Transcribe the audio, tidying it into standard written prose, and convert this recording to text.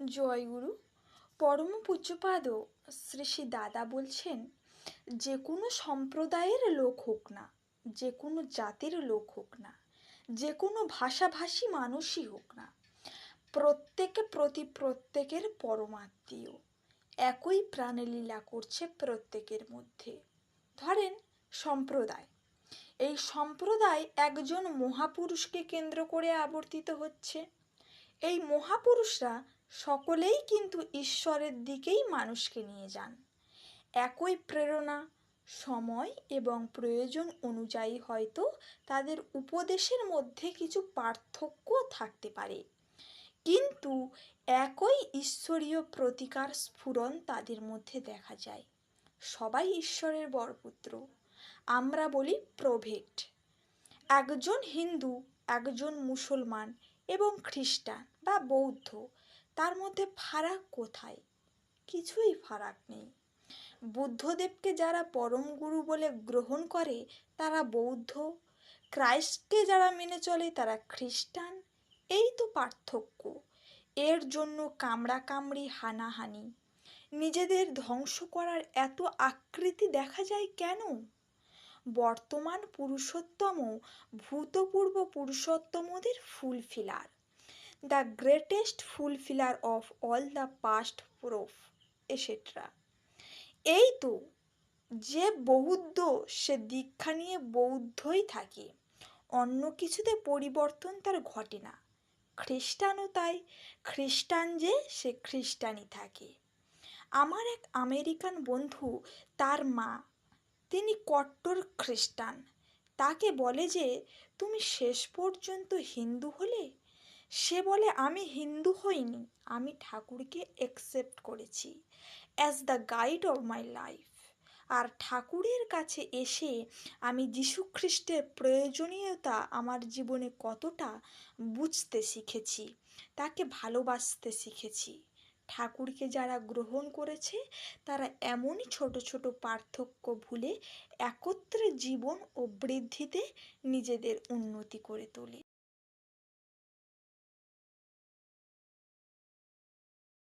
জয়গুরু। পরম পূজ্যপাদ শ্রী শ্রী দাদা বলছেন, যে কোনো সম্প্রদায়ের লোক হোক না, যে কোনো জাতির লোক হোক না, যে কোনো ভাষাভাষী মানুষই হোক না, প্রত্যেকে প্রতি প্রত্যেকের পরমাত্মীয়, একই প্রাণলীলা করছে প্রত্যেকের মধ্যে। ধরেন সম্প্রদায়, এই সম্প্রদায় একজন মহাপুরুষকে কেন্দ্র করে আবর্তিত হচ্ছে। এই মহাপুরুষরা সকলেই কিন্তু ঈশ্বরের দিকেই মানুষকে নিয়ে যান। একই প্রেরণা, সময় এবং প্রয়োজন অনুযায়ী হয়তো তাদের উপদেশের মধ্যে কিছু পার্থক্য থাকতে পারে, কিন্তু একই ঈশ্বরীয় প্রতিকার স্ফুরণ তাদের মধ্যে দেখা যায়। সবাই ঈশ্বরের বরপুত্র, আমরা বলি প্রভেট। একজন হিন্দু, একজন মুসলমান এবং খ্রিস্টান বা বৌদ্ধ, তার মধ্যে ফারাক কোথায়? কিছুই ফারাক নেই। বুদ্ধদেবকে যারা পরম গুরু বলে গ্রহণ করে তারা বৌদ্ধ, ক্রাইস্টকে যারা মেনে চলে তারা খ্রিস্টান। এই তো পার্থক্য। এর জন্য কামড়াকামড়ি, হানাহানি, নিজেদের ধ্বংস করার এত আকৃতি দেখা যায় কেন? বর্তমান পুরুষোত্তম ভূতপূর্ব পুরুষোত্তমদের fulfiller, the greatest fulfiller of all the past proof etcetera. এই তো, যে বৌদ্ধ সে দীক্ষা নিয়ে বৌদ্ধই থাকে, অন্য কিছুতে পরিবর্তন তার ঘটে না। খ্রিস্টানও তাই, খ্রিস্টান যে সে খ্রিস্টানই থাকে। আমার এক আমেরিকান বন্ধু, তার মা, তিনি কট্টর খ্রিস্টান। তাকে বলে যে, তুমি শেষ পর্যন্ত হিন্দু হলে? সে বলে, আমি হিন্দু হইনি, আমি ঠাকুরকে অ্যাকসেপ্ট করেছি as the guide of my life. আর ঠাকুরের কাছে এসে আমি যীশুখ্রিস্টের প্রয়োজনীয়তা আমার জীবনে কতটা বুঝতে শিখেছি, তাকে ভালোবাসতে শিখেছি। ঠাকুরকে যারা গ্রহণ করেছে তারা এমনই ছোট ছোট পার্থক্য ভুলে একত্রে জীবন ও বৃদ্ধিতে নিজেদের উন্নতি করে তোলে।